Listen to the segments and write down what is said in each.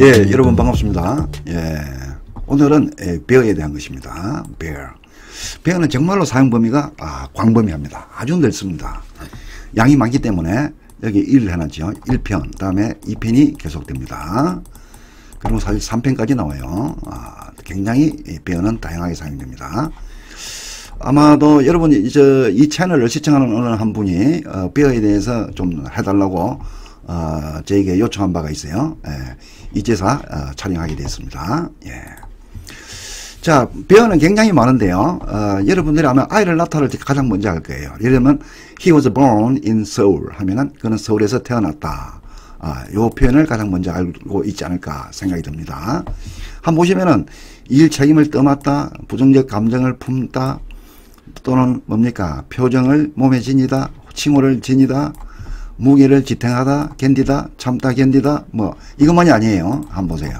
예, 여러분 반갑습니다. 예, 오늘은 베어에 대한 것입니다. 베어는 정말로 사용 범위가 광범위합니다. 아주 넓습니다. 양이 많기 때문에 여기 1을 해놨죠. 1편, 다음에 2편이 계속됩니다. 그리고 사실 3편까지 나와요. 굉장히 베어는 다양하게 사용됩니다. 아마도 여러분이 이 채널을 시청하는 어느 한 분이 베어에 대해서 좀 해달라고 저에게 요청한 바가 있어요. 예, 이제서 촬영하게 됐습니다. 예. 자, 베어는 굉장히 많은데요. 여러분들이 아마 아이를 낳다를 가장 먼저 할 거예요. 예를 들면 he was born in Seoul 하면은 그는 서울에서 태어났다. 요 표현을 가장 먼저 알고 있지 않을까 생각이 듭니다. 한번 보시면은 일 책임을 떠맡다, 부정적 감정을 품다, 또는 뭡니까? 표정을 몸에 지니다, 칭호를 지니다, 무게를 지탱하다, 견디다, 참다, 견디다, 뭐 이것만이 아니에요. 한번 보세요.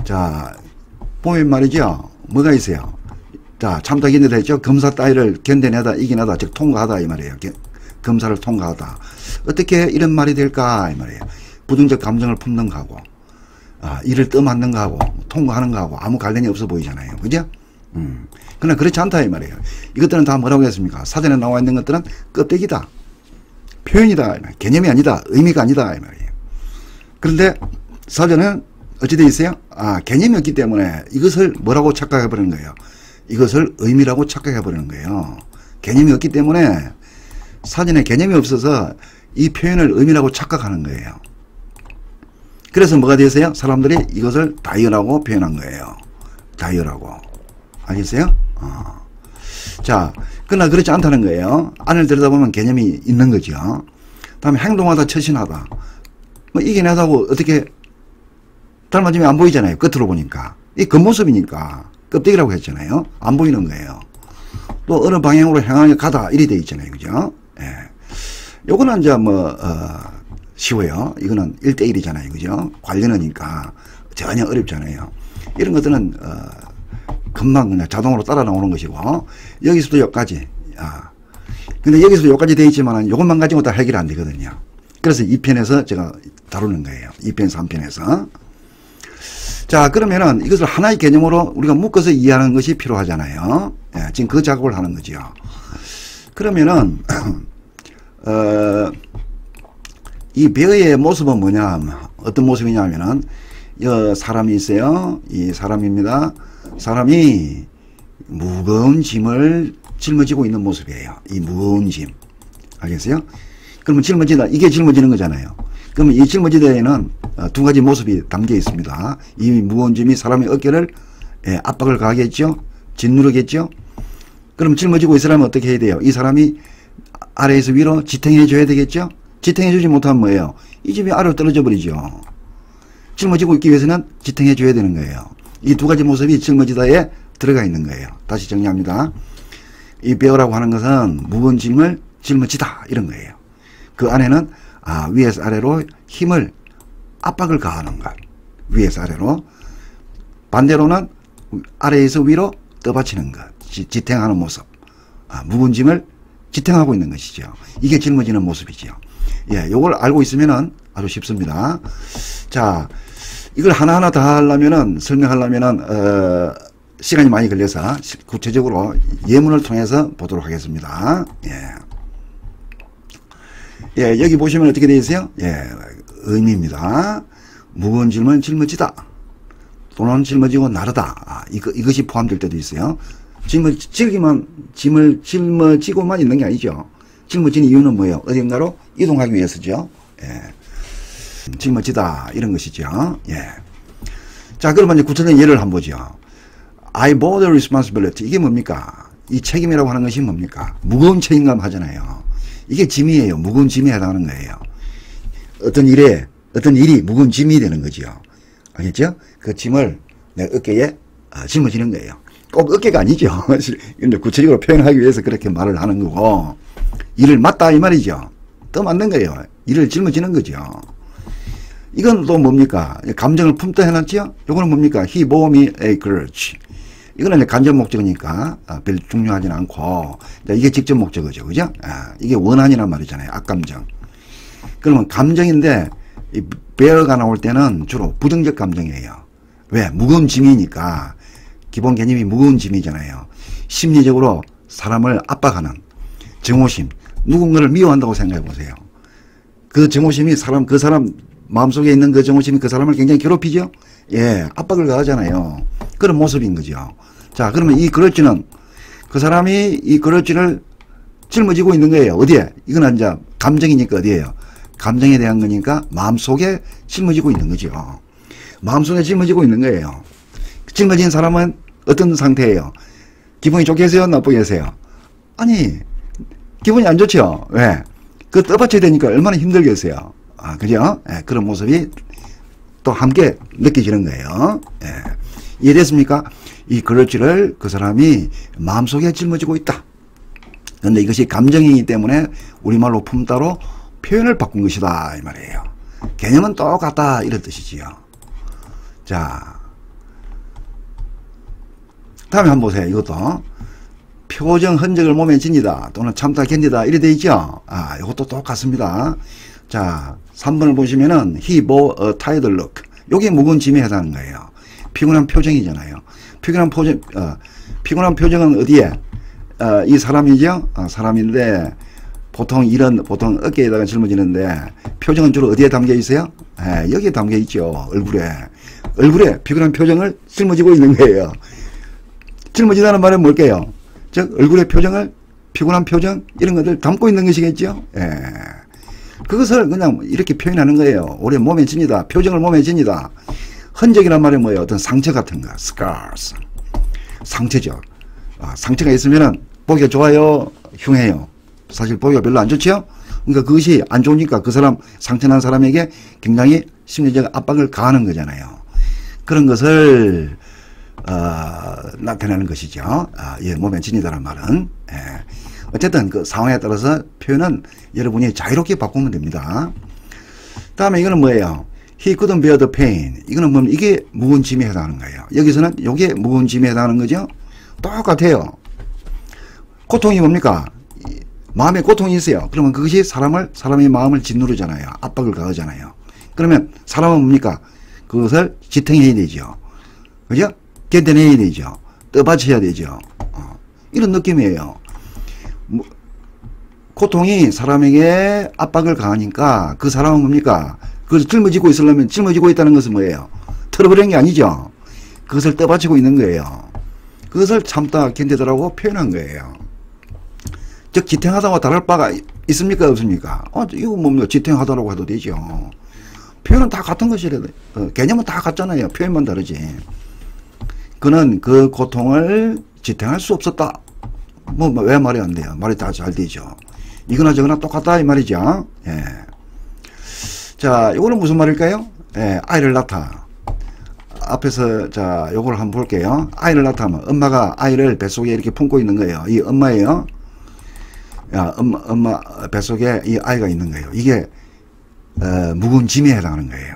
자, 보면 말이죠. 뭐가 있어요? 자, 참다, 견디다 했죠. 검사 따위를 견뎌내다, 이겨내다, 즉 통과하다 이 말이에요. 검사를 통과하다. 어떻게 이런 말이 될까 이 말이에요. 부정적 감정을 품는 거하고, 일을 떠맡는 거하고, 통과하는 거하고 아무 관련이 없어 보이잖아요. 그죠? 그러나 그렇지 않다 이 말이에요. 이것들은 다 뭐라고 했습니까? 사전에 나와 있는 것들은 껍데기다, 표현이다, 개념이 아니다, 의미가 아니다 이 말이에요. 그런데 사전은 어찌 되어 있어요? 개념이 없기 때문에 이것을 뭐라고 착각해 버리는 거예요. 이것을 의미라고 착각해 버리는 거예요. 개념이 없기 때문에 사전에 개념이 없어서 이 표현을 의미라고 착각하는 거예요. 그래서 뭐가 되었어요? 사람들이 이것을 다이어라고 표현한 거예요. 다이어라고. 알겠어요? 자, 그러나 그렇지 않다는 거예요. 안을 들여다보면 개념이 있는 거죠. 다음에 행동하다, 처신하다. 뭐 이겨내다고 어떻게 닮아지면 안 보이잖아요. 끝으로 보니까. 이 겉모습이니까. 껍데기라고 했잖아요. 안 보이는 거예요. 또 어느 방향으로 향하여 가다. 이리 돼 있잖아요. 그죠? 예. 요거는 이제 쉬워요. 이거는 1대1이잖아요. 그죠? 관련어니까 전혀 어렵잖아요. 이런 것들은, 금방 그냥 자동으로 따라 나오는 것이고, 여기서도 여기까지. 근데 여기서도 여기까지 되어 있지만, 요것만 가지고 다 해결 안 되거든요. 그래서 2편에서 제가 다루는 거예요. 2편, 3편에서. 자, 그러면은 이것을 하나의 개념으로 우리가 묶어서 이해하는 것이 필요하잖아요. 예, 지금 그 작업을 하는 거죠. 그러면은, 이 베어의 모습은 뭐냐, 어떤 모습이냐면은, 사람이 있어요. 이 사람입니다. 사람이 무거운 짐을 짊어지고 있는 모습이에요. 이 무거운 짐. 알겠어요? 그러면 짊어지다. 이게 짊어지는 거잖아요. 그러면 이 짊어지다에는 두 가지 모습이 담겨 있습니다. 이 무거운 짐이 사람의 어깨를 압박을 가하겠죠? 짓누르겠죠? 그럼 짊어지고 이 사람은 어떻게 해야 돼요? 이 사람이 아래에서 위로 지탱해 줘야 되겠죠? 지탱해 주지 못하면 뭐예요? 이 짐이 아래로 떨어져 버리죠. 짊어지고 있기 위해서는 지탱해 줘야 되는 거예요. 이 두 가지 모습이 짊어지다에 들어가 있는 거예요. 다시 정리합니다. 이 베어라고 하는 것은 무거운 짐을 짊어지다 이런 거예요. 그 안에는 위에서 아래로 힘을 압박을 가하는 것. 위에서 아래로. 반대로는 아래에서 위로 떠받치는 것. 지탱하는 모습. 무거운 짐을 지탱하고 있는 것이죠. 이게 짊어지는 모습이죠. 예, 요걸 알고 있으면은 아주 쉽습니다. 자, 이걸 하나하나 다 하려면은, 설명하려면은, 시간이 많이 걸려서 구체적으로 예문을 통해서 보도록 하겠습니다. 예. 예, 여기 보시면 어떻게 되어 있어요? 예, 의미입니다. 무거운 짐을 짊어지다. 또는 짊어지고 나르다. 이것이 포함될 때도 있어요. 짐을 짊어지고만 있는 게 아니죠. 짊어지는 이유는 뭐예요? 어딘가로 이동하기 위해서죠. 예. 짊어지다 이런 것이죠. 예. 자, 그러면 이제 구체적인 예를 한번 보죠. I bore the responsibility. 이게 뭡니까? 이 책임이라고 하는 것이 뭡니까? 무거운 책임감 하잖아요. 이게 짐이에요. 무거운 짐에 해당하는 거예요. 어떤 일이 무거운 짐이 되는 거죠. 알겠죠? 그 짐을 내 어깨에 짊어지는 거예요. 꼭 어깨가 아니죠. 근데 구체적으로 표현하기 위해서 그렇게 말을 하는 거고, 일을 맡다 이 말이죠. 떠맡는 거예요. 일을 짊어지는 거죠. 이건 또 뭡니까? 감정을 품다 해놨죠? 요거는 뭡니까? He bore me a grudge. 이거는 간접 목적이니까 별 중요하진 않고, 이게 직접 목적어죠. 그죠? 이게 원한이란 말이잖아요. 악감정. 그러면 감정인데 bear가 나올 때는 주로 부정적 감정이에요. 왜? 무거운 짐이니까. 기본 개념이 무거운 짐이잖아요. 심리적으로 사람을 압박하는 증오심. 누군가를 미워한다고 생각해 보세요. 그 증오심이 그 사람 마음속에 있는 그 증오심이 그 사람을 굉장히 괴롭히죠? 예, 압박을 가하잖아요. 그런 모습인 거죠. 자, 그러면 이 그럴지는 그 사람이 이 그럴지를 짊어지고 있는 거예요. 어디에? 이건 이제 감정이니까 어디에요? 감정에 대한 거니까 마음속에 짊어지고 있는 거죠. 마음속에 짊어지고 있는 거예요. 짊어진 사람은 어떤 상태예요? 기분이 좋게 계세요? 나쁘게 계세요? 아니, 기분이 안 좋죠? 왜? 그 떠받쳐야 되니까 얼마나 힘들겠어요? 아, 그죠? 예, 그런 모습이 또 함께 느껴지는 거예요. 예. 이해됐습니까? 이 그럴지를 그 사람이 마음속에 짊어지고 있다. 그런데 이것이 감정이기 때문에 우리말로 품따로 표현을 바꾼 것이다 이 말이에요. 개념은 똑같다 이런 뜻이지요. 자, 다음에 한번 보세요. 이것도 표정 흔적을 몸에 지니다 또는 참다 견디다 이래 돼 있죠. 아, 이것도 똑같습니다. 자, 3번을 보시면은 he bore a tired look. 요게 묵은 짐에 해당하는 거예요. 피곤한 표정이잖아요. 피곤한 표정은 어디에? 이 사람이죠. 사람인데 보통 어깨에다가 짊어지는데 표정은 주로 어디에 담겨 있어요? 여기에 담겨 있죠. 얼굴에 피곤한 표정을 짊어지고 있는 거예요. 짊어지다는 말은 뭘까요? 즉 얼굴의 표정을 피곤한 표정 이런 것들 담고 있는 것이겠죠. 그것을 그냥 이렇게 표현하는 거예요. 우리 몸에 지니다. 표정을 몸에 지니다. 흔적이란 말이 뭐예요? 어떤 상처 같은 거. scars. 상처죠. 상처가 있으면은 보기가 좋아요? 흉해요? 사실 보기가 별로 안 좋죠? 그러니까 그것이 안 좋으니까 그 사람, 상처난 사람에게 굉장히 심리적 압박을 가하는 거잖아요. 그런 것을, 나타내는 것이죠. 예, 몸에 지니다는 말은. 예. 어쨌든 그 상황에 따라서 표현은 여러분이 자유롭게 바꾸면 됩니다. 다음에 이거는 뭐예요? He couldn't bear the pain. 이거는 뭡니까? 이게 무거운 짐에 해당하는 거예요. 여기서는 이게 무거운 짐에 해당하는 거죠? 똑같아요. 고통이 뭡니까? 마음에 고통이 있어요. 그러면 그것이 사람의 마음을 짓누르잖아요. 압박을 가하잖아요. 그러면 사람은 뭡니까? 그것을 지탱해야 되죠. 그죠? 견뎌내야 되죠. 떠받쳐야 되죠. 이런 느낌이에요. 고통이 사람에게 압박을 가하니까 그 사람은 뭡니까? 그것을 짊어지고 있으려면 짊어지고 있다는 것은 뭐예요? 털어버리는 게 아니죠. 그것을 떠받치고 있는 거예요. 그것을 참다 견디더라고 표현한 거예요. 즉 지탱하다고 다를 바가 있습니까 없습니까? 이거 뭡니까? 지탱하다라고 해도 되죠. 표현은 다 같은 것이래. 개념은 다 같잖아요. 표현만 다르지. 그는 그 고통을 지탱할 수 없었다. 왜 말이 안 돼요? 말이 다 잘 되죠. 이거나 저거나 똑같다 이 말이죠. 예. 자, 이거는 무슨 말일까요? 예, 아이를 낳다. 앞에서 자, 요걸 한번 볼게요. 아이를 낳다면 엄마가 아이를 뱃속에 이렇게 품고 있는 거예요. 이 엄마예요. 야, 엄마 뱃속에 이 아이가 있는 거예요. 이게 무거운 짐에 해당하는 거예요.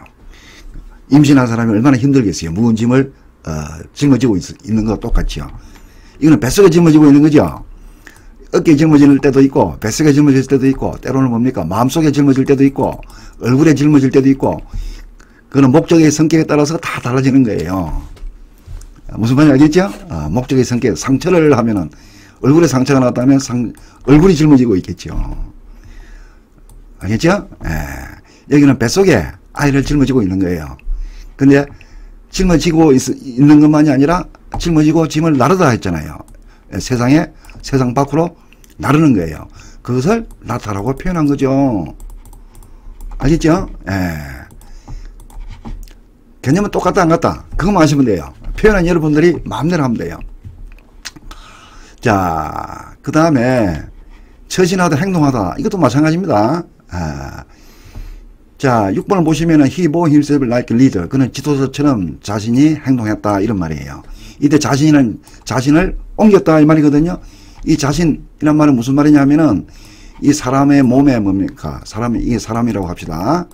임신한 사람이 얼마나 힘들겠어요. 무거운 짐을 짊어지고 있는 거 똑같죠. 이거는 뱃속에 짊어지고 있는 거죠. 어깨에 짊어질 때도 있고 뱃속에 짊어질 때도 있고 때로는 뭡니까? 마음속에 짊어질 때도 있고 얼굴에 짊어질 때도 있고 그거는 목적의 성격에 따라서 다 달라지는 거예요. 무슨 말인지 알겠죠? 목적의 성격, 상처를 하면은 얼굴에 상처가 났다면 얼굴이 짊어지고 있겠죠. 알겠죠? 여기는 뱃속에 아이를 짊어지고 있는 거예요. 근데 짊어지고 있는 것만이 아니라 짊어지고 짐을 나르다 했잖아요. 세상 밖으로 나르는 거예요. 그것을 낳다라고 표현한 거죠. 알겠죠? 개념은 똑같다 안 같다 그것만 아시면 돼요. 표현은 여러분들이 마음대로 하면 돼요. 자, 그 다음에 처신하다 행동하다 이것도 마찬가지입니다. 자, 6번을 보시면은 he bore himself like a leader. 그는 지도자처럼 자신이 행동했다 이런 말이에요. 이때 자신을 옮겼다 이 말이거든요. 이 자신이란 말은 무슨 말이냐면은 이 사람의 몸에 뭡니까? 이게 사람이라고 합시다.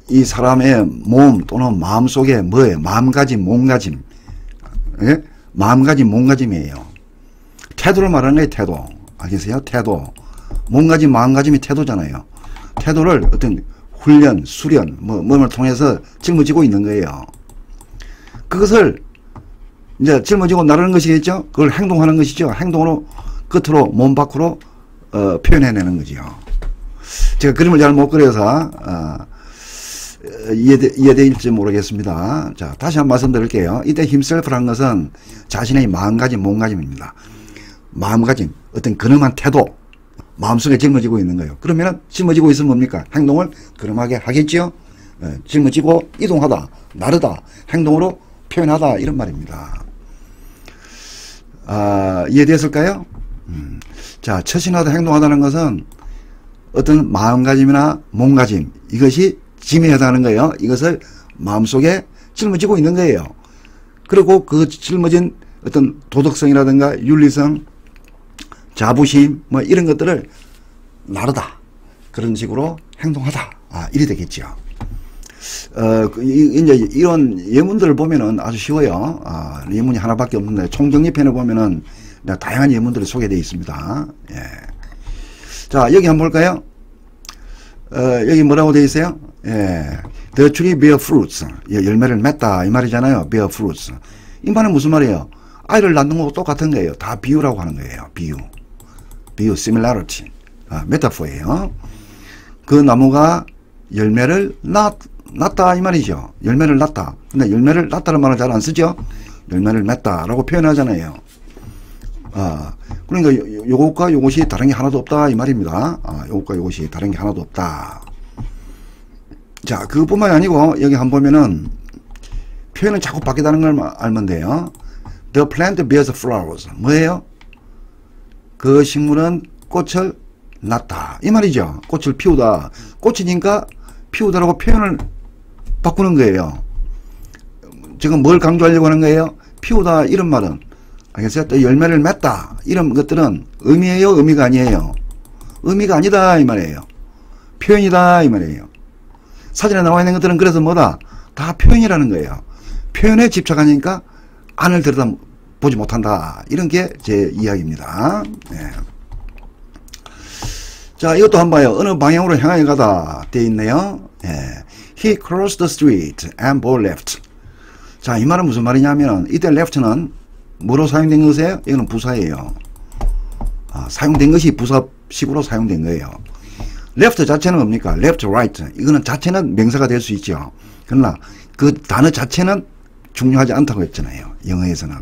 이 사람의 몸 또는 마음 속에 뭐예요? 마음가짐, 몸가짐. 예? 마음가짐, 몸가짐이에요. 태도를 말하는 거예요, 태도. 알겠어요? 태도. 몸가짐, 마음가짐이 태도잖아요. 태도를 어떤 훈련, 수련, 뭐를 통해서 짊어지고 있는 거예요. 그것을 이제 짊어지고 나르는 것이겠죠? 그걸 행동하는 것이죠. 행동으로, 끝으로, 몸 밖으로, 표현해내는 거죠. 제가 그림을 잘 못 그려서, 이해될지 모르겠습니다. 자, 다시 한번 말씀드릴게요. 이때 himself라는 것은 자신의 마음가짐, 몸가짐입니다. 마음가짐, 어떤 근엄한 태도, 마음속에 짊어지고 있는 거예요. 그러면 짊어지고 있으면 뭡니까? 행동을 근엄하게 하겠지요? 짊어지고 이동하다, 나르다, 행동으로 표현하다, 이런 말입니다. 이해됐을까요? 자, 처신하다, 행동하다는 것은 어떤 마음가짐이나 몸가짐, 이것이 짐에 해당하는 거예요. 이것을 마음속에 짊어지고 있는 거예요. 그리고 그 짊어진 어떤 도덕성이라든가 윤리성, 자부심, 이런 것들을 나르다. 그런 식으로 행동하다. 이래 되겠죠. 이제 이런 예문들을 보면은 아주 쉬워요. 예문이 하나밖에 없는데, 총정리편에 보면은 다양한 예문들이 소개되어 있습니다. 예. 자, 여기 한번 볼까요? 여기 뭐라고 되어 있어요? 예. The tree bear fruits. 예, 열매를 맺다. 이 말이잖아요. bear fruits. 이 말은 무슨 말이에요? 아이를 낳는 거하고 똑같은 거예요. 다 비유라고 하는 거예요. 비유, similarity. 메타포예요. 그 나무가 열매를 낳다 이 말이죠. 열매를 낳다. 근데 열매를 낳다는 말을 잘 안 쓰죠. 열매를 맺다라고 표현하잖아요. 그러니까 요것과 요것이 다른 게 하나도 없다 이 말입니다. 요것과 요것이 다른 게 하나도 없다. 자, 그뿐만이 아니고 여기 한번 보면은 표현은 자꾸 바뀌다는 걸 알면 돼요. The plant bears flowers. 뭐예요? 그 식물은 꽃을 낳다. 이 말이죠. 꽃을 피우다. 꽃이니까 피우다라고 표현을 바꾸는 거예요. 지금 뭘 강조하려고 하는 거예요? 피우다 이런 말은, 알겠어요? 또 열매를 맺다 이런 것들은 의미예요? 의미가 아니에요? 의미가 아니다 이 말이에요. 표현이다 이 말이에요. 사진에 나와 있는 것들은 그래서 뭐다? 다 표현이라는 거예요. 표현에 집착하니까 안을 들여다보지 못한다. 이런 게 제 이야기입니다. 네. 자, 이것도 한번 봐요. 어느 방향으로 향하여 가다 되어 있네요. 예. He crossed the street and bore left. 자, 이 말은 무슨 말이냐면, 이때 left는 뭐로 사용된 것이에요? 이거는 부사예요. 사용된 것이 부사식으로 사용된 거예요. left 자체는 뭡니까? left, right. 이거는 자체는 명사가 될 수 있죠. 그러나 그 단어 자체는 중요하지 않다고 했잖아요. 영어에서는.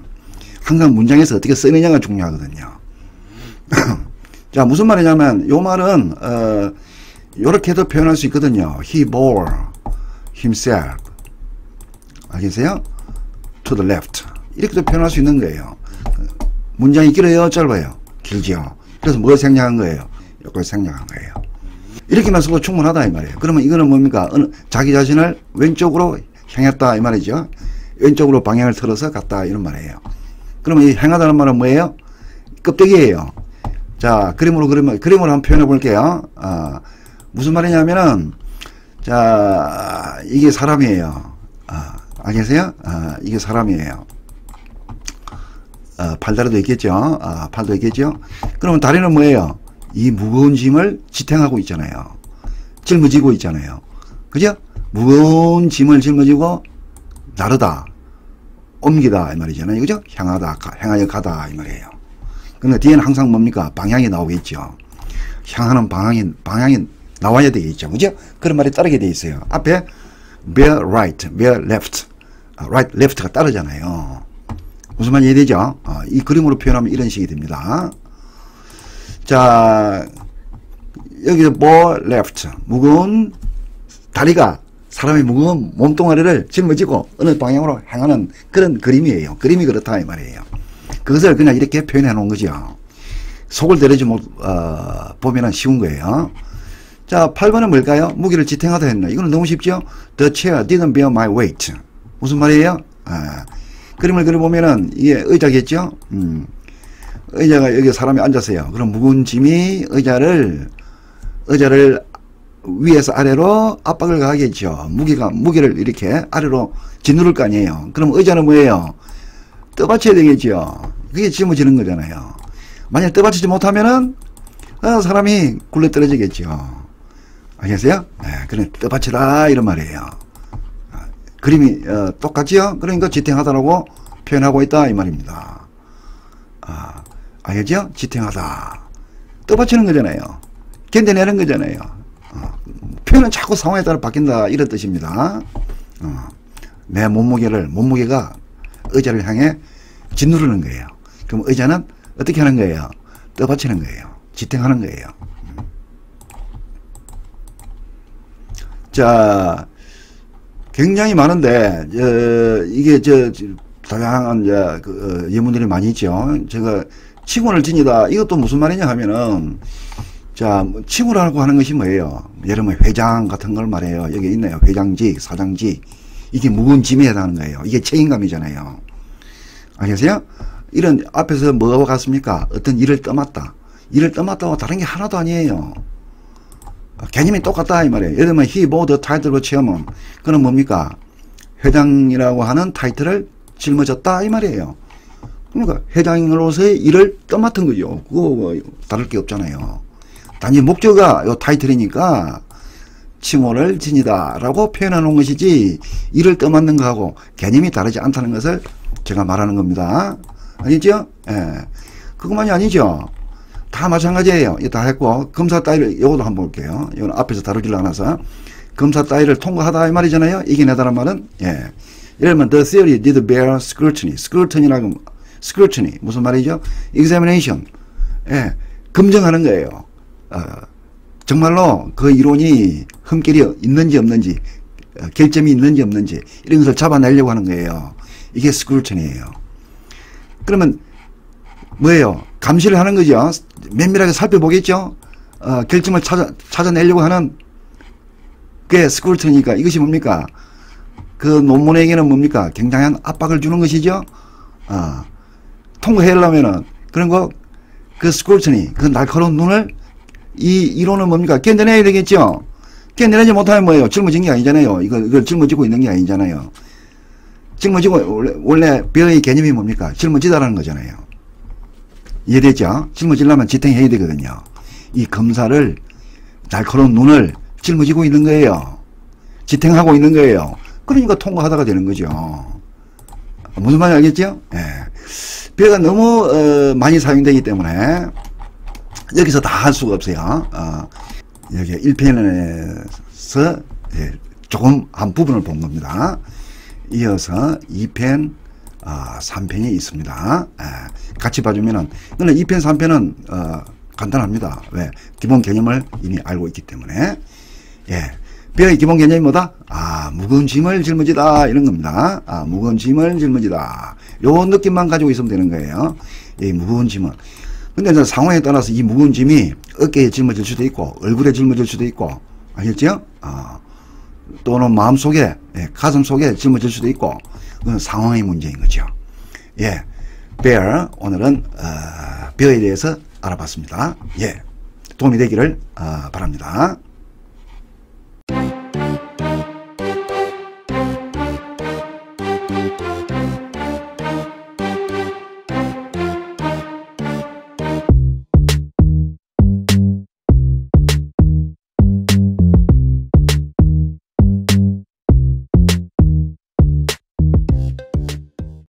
항상 문장에서 어떻게 쓰느냐가 중요하거든요. 자, 무슨 말이냐면, 요 말은, 요렇게도 표현할 수 있거든요. He bore himself. 알겠어요? To the left. 이렇게도 표현할 수 있는 거예요. 문장이 길어요? 짧아요? 길죠. 그래서 뭘 생략한 거예요? 이걸 생략한 거예요. 이렇게만 써도 충분하다 이 말이에요. 그러면 이거는 뭡니까? 자기 자신을 왼쪽으로 향했다 이 말이죠. 왼쪽으로 방향을 틀어서 갔다 이런 말이에요. 그러면 이 향하다는 말은 뭐예요? 껍데기예요. 자, 그림으로 한번 표현해 볼게요. 무슨 말이냐면은, 자, 이게 사람이에요. 알겠어요? 이게 사람이에요. 팔다리도 있겠죠? 팔도 있겠죠? 그러면 다리는 뭐예요? 이 무거운 짐을 지탱하고 있잖아요. 짊어지고 있잖아요. 그죠? 무거운 짐을 짊어지고 나르다, 옮기다 이 말이잖아요. 그죠? 향하여 가다 이 말이에요. 근데 뒤에는 항상 뭡니까? 방향이 나오겠죠. 향하는 방향이 나와야 되겠죠. 그죠? 그런 말이 따르게 돼 있어요. 앞에 bear right, bear left, right, left가 따르잖아요. 무슨 말인지 이해되죠? 이 그림으로 표현하면 이런 식이 됩니다. 자, 여기서 bear left, 무거운 다리가 사람의 무거운 몸뚱아리를 짊어지고 어느 방향으로 향하는 그런 그림이에요. 그림이 그렇다 이 말이에요. 그것을 그냥 이렇게 표현해 놓은 거죠. 속을 들여지 보면은 쉬운 거예요. 자, 8번은 뭘까요? 무기를 지탱하다 했나? 이거는 너무 쉽죠? The chair didn't bear my weight. 무슨 말이에요? 그림을 그려보면은 이게 의자겠죠? 의자가 여기 사람이 앉았어요. 그럼 무거운 짐이 의자를 위에서 아래로 압박을 가하겠죠. 무게를 이렇게 아래로 짓누를 거 아니에요. 그럼 의자는 뭐예요? 떠받쳐야 되겠죠. 그게 짊어지는 거잖아요. 만약 떠받치지 못하면은 사람이 굴러 떨어지겠죠. 아시겠어요? 그래, 뜻밭이다, 이런 말이에요. 그림이, 똑같지요? 그러니까 지탱하다라고 표현하고 있다, 이 말입니다. 알겠죠? 지탱하다. 떠받치는 거잖아요. 견뎌내는 거잖아요. 표현은 자꾸 상황에 따라 바뀐다, 이런 뜻입니다. 내 몸무게가 의자를 향해 짓누르는 거예요. 그럼 의자는 어떻게 하는 거예요? 떠받치는 거예요. 지탱하는 거예요. 자, 굉장히 많은데, 이게 다양한 예문들이 많이 있죠. 제가 칭호를 지니다, 이것도 무슨 말이냐 하면은, 자, 칭호라고 하는 것이 뭐예요? 예를 들면 회장 같은 걸 말해요. 여기 있네요. 회장직, 사장직. 이게 무거운 짐에 해당하는 거예요. 이게 책임감이잖아요. 아시겠어요? 이런 앞에서 뭐가 같습니까? 어떤 일을 떠맡다. 일을 떠맡다고 다른 게 하나도 아니에요. 개념이 똑같다 이 말이에요. 예를 들면 he bore the title of chairman. 그건 뭡니까? 회장이라고 하는 타이틀을 짊어졌다 이 말이에요. 그러니까 회장으로서의 일을 떠맡은 거죠. 그거 뭐 다를 게 없잖아요. 단지 목적가 요 타이틀이니까 칭호를 지니다 라고 표현해 놓은 것이지 일을 떠맡는 거하고 개념이 다르지 않다는 것을 제가 말하는 겁니다. 아니죠? 예. 그것만이 아니죠. 다 마찬가지예요. 이거 다 했고 검사 따위를 요것도 한번 볼게요. 이건 앞에서 다루질 않아서 검사 따위를 통과하다 이 말이잖아요. 이겨내다란 말은 예를 들면 the theory did bear scrutiny. scrutiny 무슨 말이죠? examination. 예, 검증하는 거예요. 정말로 그 이론이 흠결이 있는지 없는지 결점이 있는지 없는지 이런 것을 잡아내려고 하는 거예요. 이게 scrutiny예요. 그러면 뭐예요? 감시를 하는 거죠. 면밀하게 살펴보겠죠. 결점을 찾아내려고 하는 그게 스크루트니까 이것이 뭡니까? 그 논문에게는 뭡니까? 굉장한 압박을 주는 것이죠. 통과하려면은 그런 거 그 스크루트니 그 날카로운 눈을 이 이론은 뭡니까? 견뎌내야 되겠죠. 견뎌내지 못하면 뭐예요? 짊어진 게 아니잖아요. 이걸 짊어지고 있는 게 아니잖아요. 짊어지고 원래 벼의 개념이 뭡니까? 짊어지다라는 거잖아요. 이해되죠? 짊어지려면 지탱해야 되거든요. 이 검사를 날카로운 눈을 짊어지고 있는 거예요. 지탱하고 있는 거예요. 그러니까 통과하다가 되는 거죠. 무슨 말인지 알겠죠? 예. 벼가 너무 많이 사용되기 때문에 여기서 다 할 수가 없어요. 여기 1편에서 조금 한 부분을 본 겁니다. 이어서 2편 3편이 있습니다. 같이 봐주면은, 근데 2편, 3편은, 간단합니다. 왜? 기본 개념을 이미 알고 있기 때문에. 예. 벼의 기본 개념이 뭐다? 무거운 짐을 짊어지다. 이런 겁니다. 무거운 짐을 짊어지다. 요 느낌만 가지고 있으면 되는 거예요. 이 무거운 짐은. 근데 이제 상황에 따라서 이 무거운 짐이 어깨에 짊어질 수도 있고, 얼굴에 짊어질 수도 있고, 알겠죠? 또는 마음속에, 가슴 속에 짊어질 수도 있고, 그건 상황의 문제인 거죠. 예. bear. 오늘은, bear에 대해서 알아봤습니다. 예. 도움이 되기를, 바랍니다.